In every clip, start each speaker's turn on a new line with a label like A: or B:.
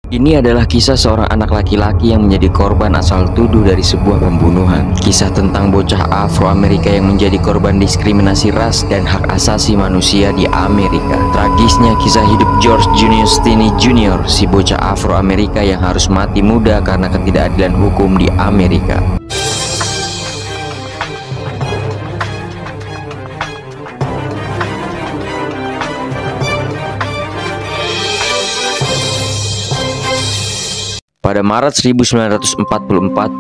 A: Ini adalah kisah seorang anak laki-laki yang menjadi korban asal tuduh dari sebuah pembunuhan. Kisah tentang bocah Afro-Amerika yang menjadi korban diskriminasi ras dan hak asasi manusia di Amerika. Tragisnya kisah hidup George Junius Stinney Jr., si bocah Afro-Amerika yang harus mati muda karena ketidakadilan hukum di Amerika. Pada Maret 1944,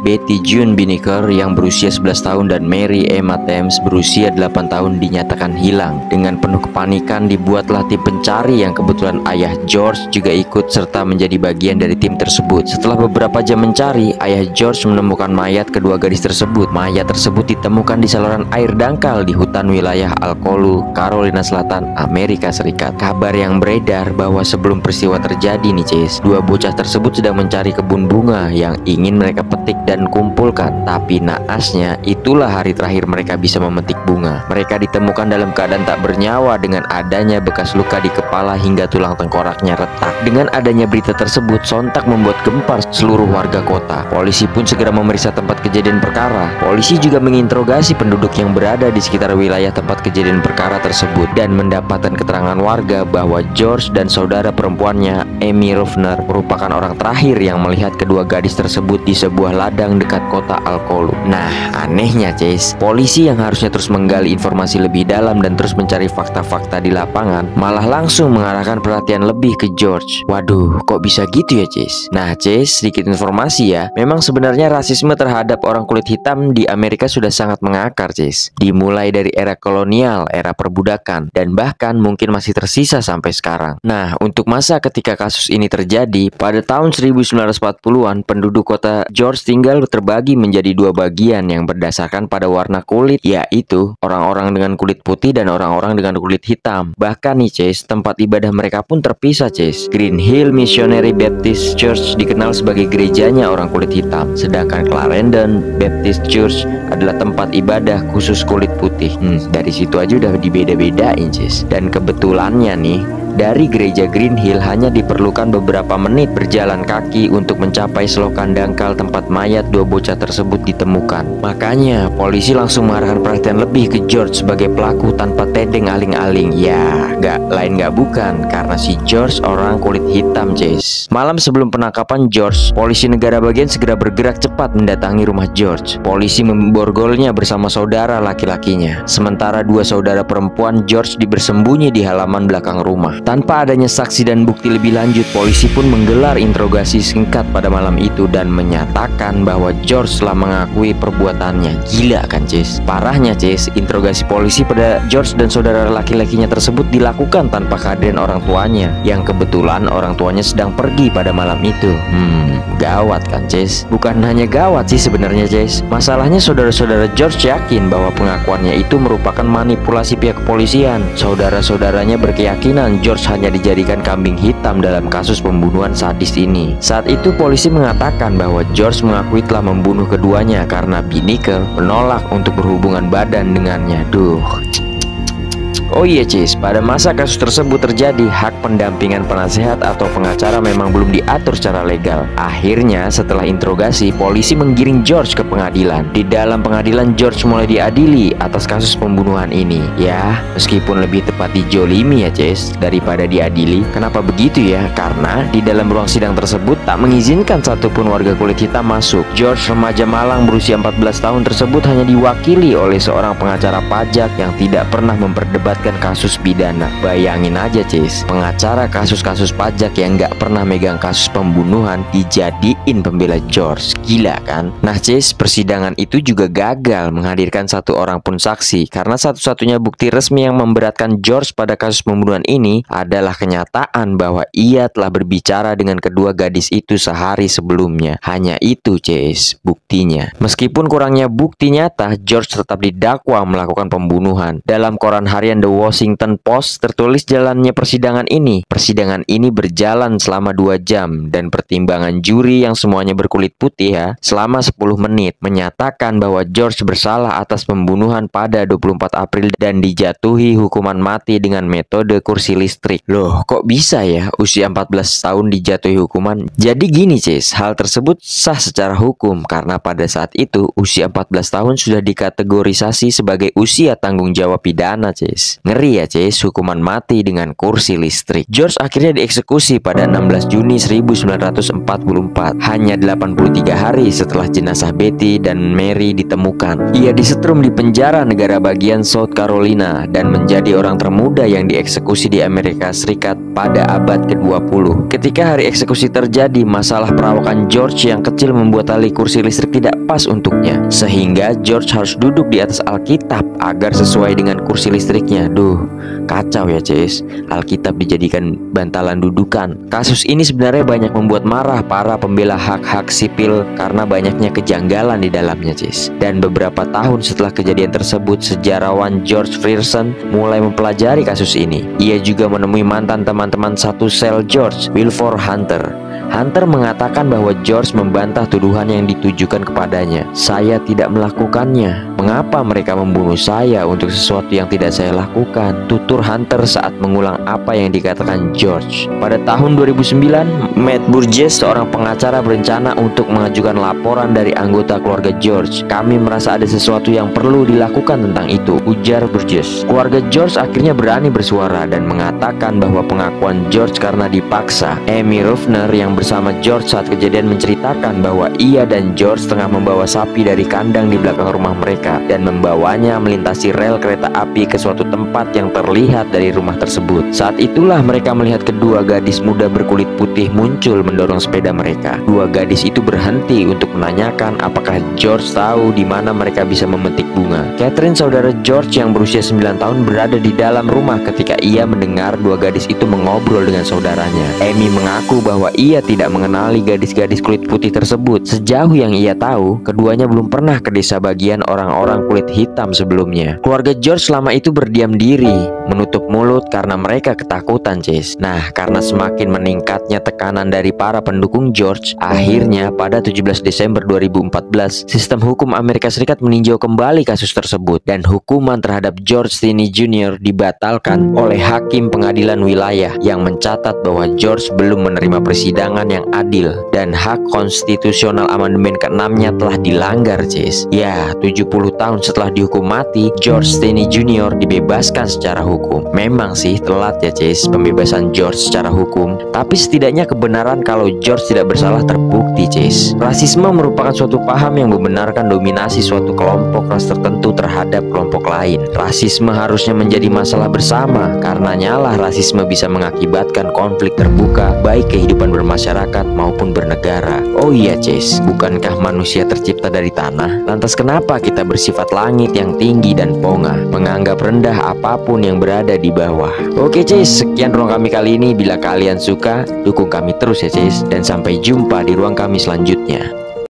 A: Betty June Binnicker yang berusia 11 tahun dan Mary Emma Thames berusia 8 tahun dinyatakan hilang. Dengan penuh kepanikan dibuatlah tim pencari yang kebetulan ayah George juga ikut serta menjadi bagian dari tim tersebut. Setelah beberapa jam mencari, ayah George menemukan mayat kedua gadis tersebut. Mayat tersebut ditemukan di saluran air dangkal di hutan wilayah Alcolu, Carolina Selatan, Amerika Serikat. Kabar yang beredar bahwa sebelum peristiwa terjadi nih Ces, dua bocah tersebut sedang mencari kebun bunga yang ingin mereka petik dan kumpulkan. Tapi naasnya itulah hari terakhir mereka bisa memetik bunga. Mereka ditemukan dalam keadaan tak bernyawa dengan adanya bekas luka di kepala hingga tulang tengkoraknya retak. Dengan adanya berita tersebut sontak membuat gempar seluruh warga kota. Polisi pun segera memeriksa tempat kejadian perkara. Polisi juga menginterogasi penduduk yang berada di sekitar wilayah tempat kejadian perkara tersebut dan mendapatkan keterangan warga bahwa George dan saudara perempuannya Amy Ruffner merupakan orang terakhir yang melihat kedua gadis tersebut di sebuah ladang dekat kota Alcolu. Nah, anehnya Ces, polisi yang harusnya terus menggali informasi lebih dalam dan terus mencari fakta-fakta di lapangan malah langsung mengarahkan perhatian lebih ke George. Waduh, kok bisa gitu ya Ces? Nah Ces, sedikit informasi ya. Memang sebenarnya rasisme terhadap orang kulit hitam di Amerika sudah sangat mengakar Ces. Dimulai dari era kolonial, era perbudakan, dan bahkan mungkin masih tersisa sampai sekarang. Nah, untuk masa ketika kasus ini terjadi, pada tahun 1940-an, penduduk kota George tinggal terbagi menjadi dua bagian yang berdasarkan pada warna kulit, yaitu orang-orang dengan kulit putih dan orang-orang dengan kulit hitam. Bahkan nih Ces, tempat ibadah mereka pun terpisah Ces. Green Hill Missionary Baptist Church dikenal sebagai gerejanya orang kulit hitam, sedangkan Clarendon Baptist Church adalah tempat ibadah khusus kulit putih. Dari situ aja udah dibeda-bedain Ces. Dan kebetulannya nih, dari gereja Green Hill hanya diperlukan beberapa menit berjalan kaki untuk mencapai selokan dangkal tempat mayat dua bocah tersebut ditemukan. Makanya polisi langsung mengarahkan perhatian lebih ke George sebagai pelaku tanpa tedeng aling-aling. Ya, gak bukan, karena si George orang kulit hitam Ces. Malam sebelum penangkapan George, polisi negara bagian segera bergerak cepat mendatangi rumah George. Polisi memborgolnya bersama saudara laki-lakinya. Sementara dua saudara perempuan George bersembunyi di halaman belakang rumah. Tanpa adanya saksi dan bukti lebih lanjut, polisi pun menggelar interogasi singkat pada malam itu dan menyatakan bahwa George telah mengakui perbuatannya. Gila kan Ces? Parahnya Ces, interogasi polisi pada George dan saudara laki-lakinya tersebut dilakukan tanpa kehadiran orang tuanya, yang kebetulan orang tuanya sedang pergi pada malam itu. Gawat kan Ces? Bukan hanya gawat sih sebenarnya Ces. Masalahnya saudara-saudara George yakin bahwa pengakuannya itu merupakan manipulasi pihak kepolisian. Saudara-saudaranya berkeyakinan George hanya dijadikan kambing hitam dalam kasus pembunuhan sadis ini. Saat itu polisi mengatakan bahwa George mengakui telah membunuh keduanya karena Binnicker menolak untuk berhubungan badan dengannya. Oh iya Cis, pada masa kasus tersebut terjadi, hak pendampingan penasehat atau pengacara memang belum diatur secara legal. Akhirnya setelah interogasi, polisi menggiring George ke pengadilan. Di dalam pengadilan George mulai diadili atas kasus pembunuhan ini. Ya, meskipun lebih tepat dijolimi ya Cis daripada diadili. Kenapa begitu ya? Karena di dalam ruang sidang tersebut tak mengizinkan satupun warga kulit hitam masuk. George, remaja malang berusia 14 tahun tersebut hanya diwakili oleh seorang pengacara pajak yang tidak pernah memperdebatkan kasus pidana. Bayangin aja Cis, pengacara kasus-kasus pajak yang gak pernah megang kasus pembunuhan dijadiin pembela George. Gila kan? Nah Cis, persidangan itu juga gagal menghadirkan satu orang pun saksi karena satu-satunya bukti resmi yang memberatkan George pada kasus pembunuhan ini adalah kenyataan bahwa ia telah berbicara dengan kedua gadis itu sehari sebelumnya. Hanya itu Cis buktinya. Meskipun kurangnya bukti nyata, George tetap didakwa melakukan pembunuhan. Dalam koran harian The The Washington Post tertulis jalannya persidangan ini. Persidangan ini berjalan selama 2 jam dan pertimbangan juri yang semuanya berkulit putih selama 10 menit menyatakan bahwa George bersalah atas pembunuhan pada 24 April dan dijatuhi hukuman mati dengan metode kursi listrik. Loh, kok bisa ya usia 14 tahun dijatuhi hukuman? Jadi gini, Cis, hal tersebut sah secara hukum karena pada saat itu usia 14 tahun sudah dikategorisasi sebagai usia tanggung jawab pidana, Cis. Ngeri ya, Cis, hukuman mati dengan kursi listrik. George akhirnya dieksekusi pada 16 Juni 1944, hanya 83 hari setelah jenazah Betty dan Mary ditemukan. Ia disetrum di penjara negara bagian South Carolina dan menjadi orang termuda yang dieksekusi di Amerika Serikat pada abad ke-20. Ketika hari eksekusi terjadi, masalah perawakan George yang kecil membuat tali kursi listrik tidak pas untuknya, sehingga George harus duduk di atas Alkitab agar sesuai dengan kursi listriknya. Duh, kacau ya, Cis. Alkitab dijadikan bantalan dudukan. Kasus ini sebenarnya banyak membuat marah para pembela hak-hak sipil karena banyaknya kejanggalan di dalamnya, Cis. Dan beberapa tahun setelah kejadian tersebut, sejarawan George Frierson mulai mempelajari kasus ini. Ia juga menemui mantan teman-teman satu sel George, Wilford Hunter. Hunter mengatakan bahwa George membantah tuduhan yang ditujukan kepadanya. "Saya tidak melakukannya. Mengapa mereka membunuh saya untuk sesuatu yang tidak saya lakukan?" tutur Hunter saat mengulang apa yang dikatakan George. Pada tahun 2009, Matt Burgess, seorang pengacara, berencana untuk mengajukan laporan dari anggota keluarga George. "Kami merasa ada sesuatu yang perlu dilakukan tentang itu," ujar Burgess. Keluarga George akhirnya berani bersuara dan mengatakan bahwa pengakuan George karena dipaksa. Amy Ruffner yang bersama George saat kejadian menceritakan bahwa ia dan George tengah membawa sapi dari kandang di belakang rumah mereka dan membawanya melintasi rel kereta api ke suatu tempat yang terlihat dari rumah tersebut. Saat itulah mereka melihat kedua gadis muda berkulit putih muncul mendorong sepeda mereka. Dua gadis itu berhenti untuk menanyakan apakah George tahu di mana mereka bisa memetik bunga. Catherine, saudara George yang berusia 9 tahun, berada di dalam rumah ketika ia mendengar dua gadis itu mengobrol dengan saudaranya. Amy mengaku bahwa ia tidak mengenali gadis-gadis kulit putih tersebut. Sejauh yang ia tahu, keduanya belum pernah ke desa bagian orang-orang kulit hitam sebelumnya. Keluarga George selama itu berdiam diri, menutup mulut karena mereka ketakutan, Cis. Nah, karena semakin meningkatnya tekanan dari para pendukung George, akhirnya pada 17 Desember 2014, sistem hukum Amerika Serikat meninjau kembali kasus tersebut dan hukuman terhadap George Stinney Jr. dibatalkan oleh hakim pengadilan wilayah yang mencatat bahwa George belum menerima persidangan yang adil dan hak konstitusional amandemen ke-6-nya telah dilanggar, Cis. Ya, 70 tahun setelah dihukum mati, George Stinney Jr. dibebaskan secara hukum. Memang sih telat ya, Cis, pembebasan George secara hukum, tapi setidaknya kebenaran kalau George tidak bersalah terbukti, Cis. Rasisme merupakan suatu paham yang membenarkan dominasi suatu kelompok ras tertentu terhadap kelompok lain. Rasisme harusnya menjadi masalah bersama, karenanya lah rasisme bisa mengakibatkan konflik terbuka baik kehidupan bermasyarakat maupun bernegara. Oh iya, Cis, bukankah manusia tercipta dari tanah? Lantas kenapa kita bersifat langit yang tinggi dan pongah, menganggap rendah apapun yang berada di bawah? Oke, Cis, sekian ruang kami kali ini. Bila kalian suka, dukung kami terus ya, Cis, dan sampai jumpa di ruang kami selanjutnya.